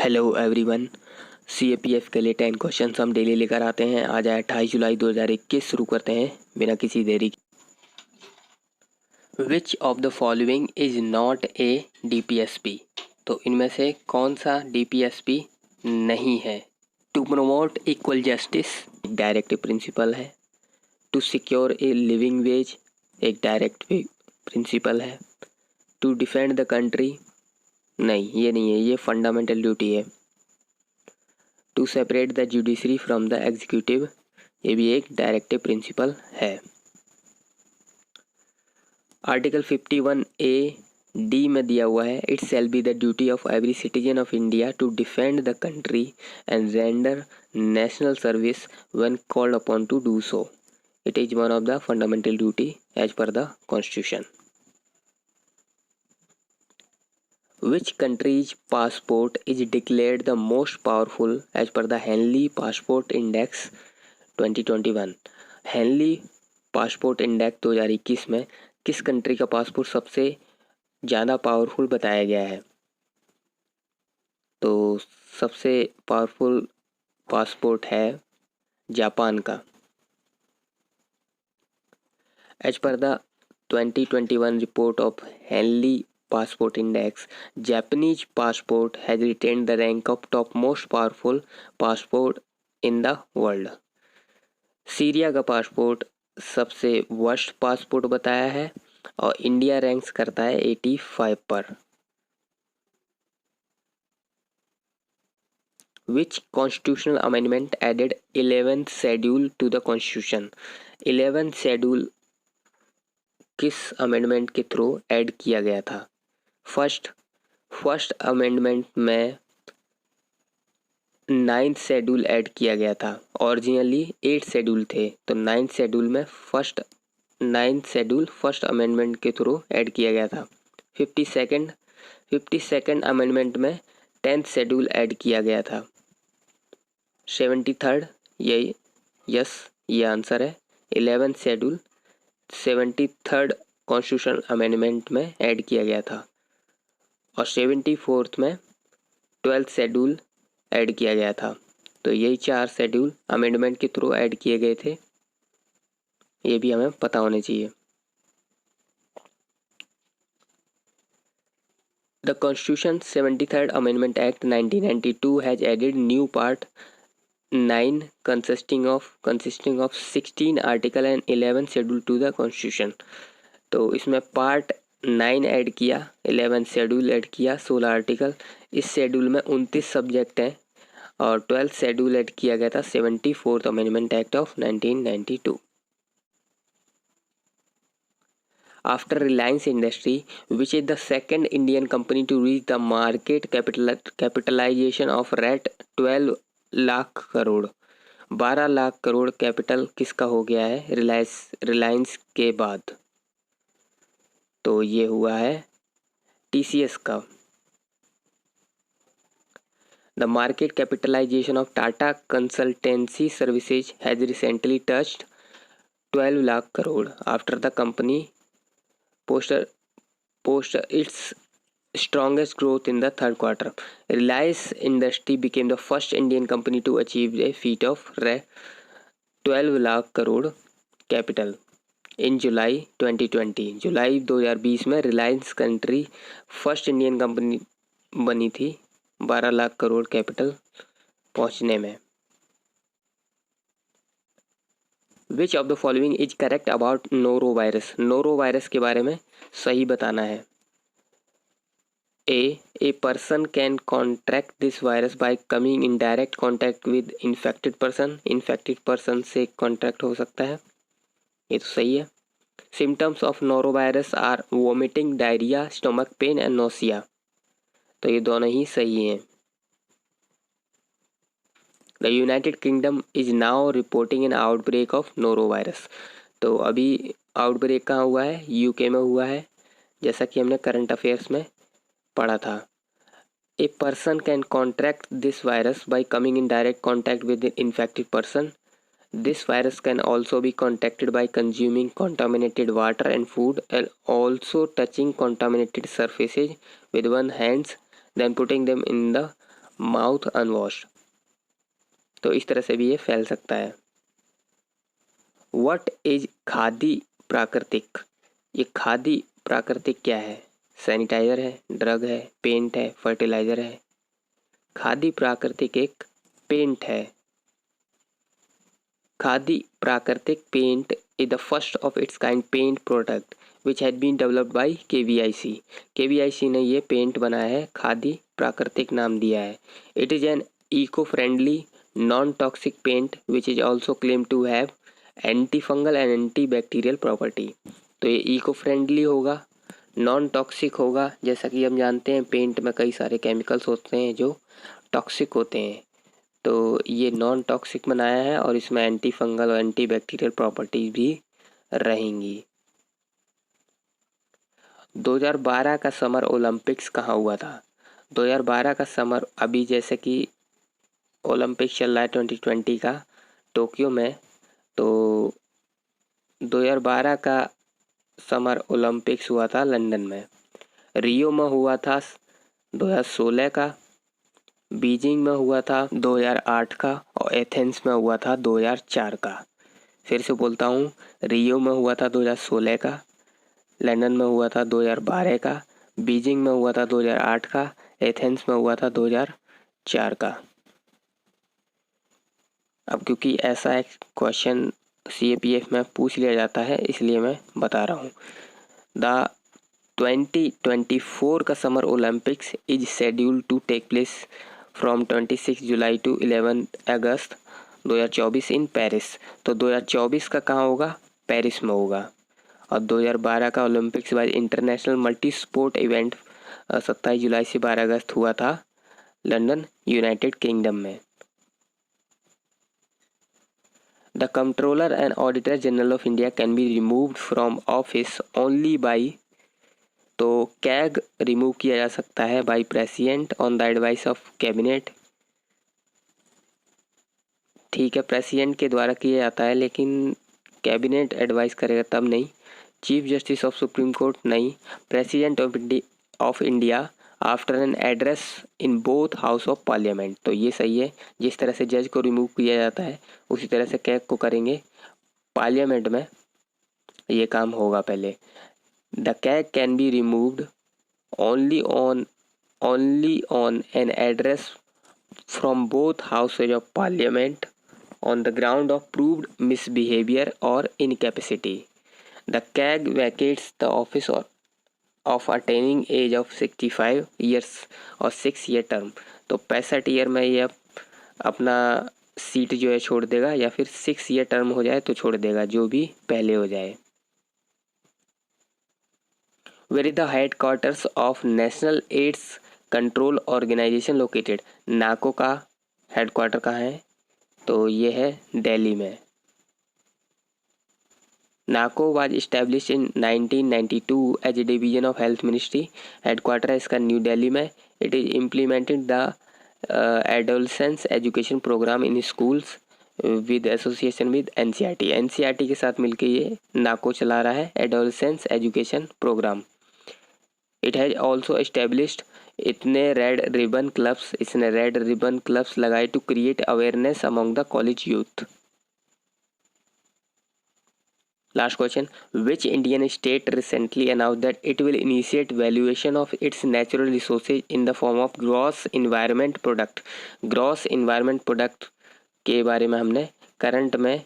Hello everyone. CAPF के लिए 10 question हम डेली लेकर आते हैं। आज है 28 जुलाई 2021। शुरू करते हैं बिना किसी देरी के। Which of the following is not a DPSP? तो इनमें से कौन सा डीपीएसपी नहीं है? टू प्रमोट इक्वल जस्टिस एक डायरेक्ट प्रिंसिपल है। To secure a living wage एक डायरेक्ट प्रिंसिपल है। टू डिफेंड द कंट्री, नहीं ये नहीं है, ये फंडामेंटल ड्यूटी है। To separate the judiciary from the executive, ये भी एक डायरेक्टिव प्रिंसिपल है। आर्टिकल 51A(d) में दिया हुआ है, it shall be the duty of every citizen of India to defend the country and render national service when called upon to do so. It is one of the fundamental duty as per the constitution. Which country's passport is declared the most powerful as per the Henley Passport Index 2021? Henley Passport Index 2021 में किस country का passport सबसे ज़्यादा powerful बताया गया है? तो सबसे पावरफुल पासपोर्ट है जापान का। As per the 2021 report of Henley Passport Index, Japanese passport has retained the rank of top most powerful passport in the world. Syria का पासपोर्ट सबसे वर्स्ट पासपोर्ट बताया है और इंडिया रैंक्स करता है 85 पर। Which constitutional amendment added 11th schedule to the constitution? 11th schedule किस amendment के थ्रू ऐड किया गया था? फर्स्ट अमेंडमेंट में 9th शेड्यूल ऐड किया गया था। ओरिजिनली 8 शेड्यूल थे, तो 9th शेड्यूल में 9th शेड्यूल फर्स्ट अमेंडमेंट के थ्रू ऐड किया गया था। 52nd अमेंडमेंट में 10th शेड्यूल ऐड किया गया था। 73rd, यही यस ये आंसर है। 11th schedule 73rd constitution amendment में ऐड किया गया था और 74th में 12th शेड्यूल ऐड किया गया था। तो यही 4 शेड्यूल अमेंडमेंट के थ्रू ऐड किए गए थे, ये भी हमें पता होने चाहिए। The constitution 73rd amendment act 1992 has added new part 9 consisting of 16 article and 11 schedule to the constitution. तो इसमें पार्ट 9 ऐड किया, 11 शेड्यूल ऐड किया, 16 आर्टिकल। इस शेड्यूल में 29 सब्जेक्ट हैं और 12th शेड्यूल ऐड किया गया था 74th amendment act of 1992। After Reliance industry, which is the second Indian company to reach the market capitalization of rate 12 lakh crore? 12 lakh crore capital किसका हो गया है रिलायंस के बाद? तो ये हुआ है टीसीएस का। The market capitalization of Tata consultancy services has recently touched 12 lakh crore after the company post its strongest growth in the third quarter. Reliance Industry became the first Indian company to achieve a feat of 12 lakh crore capital in July 2020. जुलाई 2020 में Reliance country first Indian company बनी थी 12 lakh crore capital पहुंचने में। विच of the following is correct about noro virus? Noro virus के बारे में सही बताना है। A person can contract this virus by coming in direct contact with infected person. infected person से कॉन्ट्रैक्ट हो सकता है, ये तो सही है। Symptoms of norovirus are vomiting, diarrhea, stomach pain and nausea. तो ये दोनों ही सही हैं। The United Kingdom is now reporting an outbreak of norovirus. तो अभी आउटब्रेक कहाँ हुआ है? यूके में हुआ है, जैसा कि हमने करंट अफेयर्स में पढ़ा था। A person can contract this virus by coming in direct contact with infected person. This virus can also be contacted by consuming contaminated water and food and also touching contaminated surfaces with one hands then putting them in the mouth unwashed, तो इस तरह से भी ये फैल सकता है। What is khadi प्राकृतिक? ये खादी प्राकृतिक क्या है? सैनिटाइजर है, ड्रग है, पेंट है, फर्टिलाइजर है? खादी प्राकृतिक एक पेंट है। खादी प्राकृतिक paint is the first of its kind paint product which had been developed by KVIC. KVIC ने ये पेंट बनाया है, खादी प्राकृतिक नाम दिया है। It is an eco-friendly non-toxic paint which is also claimed to have antifungal and antibacterial property. तो ये इको फ्रेंडली होगा, नॉन टॉक्सिक होगा। जैसा कि हम जानते हैं पेंट में कई सारे केमिकल्स होते हैं जो टॉक्सिक होते हैं, तो ये नॉन टॉक्सिक बनाया है और इसमें एंटी फंगल और एंटी बैक्टीरियल प्रॉपर्टीज भी रहेंगी। 2012 का समर ओलंपिक्स कहाँ हुआ था? 2012 का समर, अभी जैसे कि ओलंपिक्स चल रहा है 2020 का टोक्यो में, तो 2012 का समर ओलंपिक्स हुआ था लंदन में। रियो में हुआ था 2016 का, बीजिंग में हुआ था 2008 का और एथेंस में हुआ था 2004 का। फिर से बोलता हूँ, रियो में हुआ था 2016 का, लंदन में हुआ था 2012 का, बीजिंग में हुआ था 2008 का, एथेंस में हुआ था 2004 का। अब क्योंकि ऐसा एक क्वेश्चन CAPF में पूछ लिया जाता है इसलिए मैं बता रहा हूँ। द 2024 का summer Olympics is scheduled to take place from 26 July to 11 August 2024 in Paris. तो 2024 का कहाँ होगा? पेरिस में होगा। और 2012 का Olympics wise international multi sport event 27 जुलाई से 12 अगस्त हुआ था लंदन, यूनाइटेड किंगडम में। The controller and auditor general of India can be removed from office only by, तो कैग रिमूव किया जा सकता है by president on the advice of cabinet. ठीक है, प्रेसिडेंट के द्वारा किया जाता है, लेकिन कैबिनेट एडवाइस करेगा तब नहीं। Chief justice of supreme court नहीं। President of India after an address in both house of parliament, तो ये सही है। जिस तरह से जज को रिमूव किया जाता है उसी तरह से कैग को करेंगे, पार्लियामेंट में ये काम होगा पहले। The CAG can be removed only on an address from both houses of parliament on the ground of proved misbehavior or incapacity. The CAG vacates the office of attaining age of 65 years और 6-year term। तो 65 year में ये अपना seat जो है छोड़ देगा, या फिर 6-year term हो जाए तो छोड़ देगा, जो भी पहले हो जाए। Where is the headquarters of National AIDS Control Organization located? नाको का हेडक्वार्टर कहाँ है? तो ये है दिल्ली में। नाको was established in 1992 as a division of health ministry. Headquarter है इसका न्यू दिल्ली में। It is implemented the adolescence education program in schools with association with NCERT। NCERT के साथ मिलकर ये नाको चला रहा है adolescence education program। It has also established, इसने रेड रिबन क्लब्स लगाए to create awareness among the college youth. Last question, which Indian state recently announce that it will initiate valuation of its natural resources in the form of gross environment product? Gross environment product के बारे में हमने current में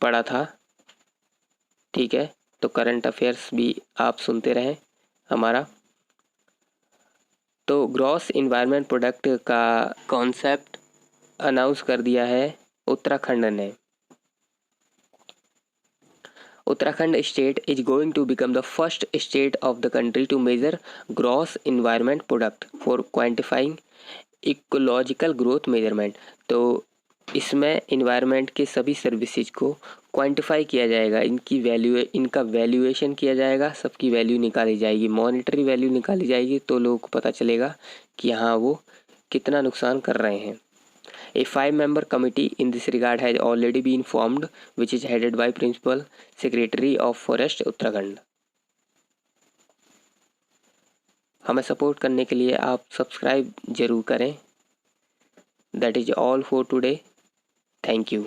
पढ़ा था, ठीक है, तो करंट अफेयर्स भी आप सुनते रहें हमारा। तो ग्रॉस इन्वायरमेंट प्रोडक्ट का कॉन्सेप्ट अनाउंस कर दिया है उत्तराखंड ने। Uttarakhand state is going to become the first state of the country to measure gross environment product for quantifying ecological growth measurement. तो इसमें इन्वायरमेंट के सभी सर्विसेज को क्वांटिफाई किया जाएगा, इनका वैल्यूएशन किया जाएगा, सबकी वैल्यू निकाली जाएगी, मॉनेटरी वैल्यू निकाली जाएगी, तो लोगों को पता चलेगा कि हाँ वो कितना नुकसान कर रहे हैं। A 5-member committee in this regard has already been formed, which is headed by Principal Secretary of Forest Uttarakhand. हमें सपोर्ट करने के लिए आप सब्सक्राइब ज़रूर करें। That is all for today. Thank you.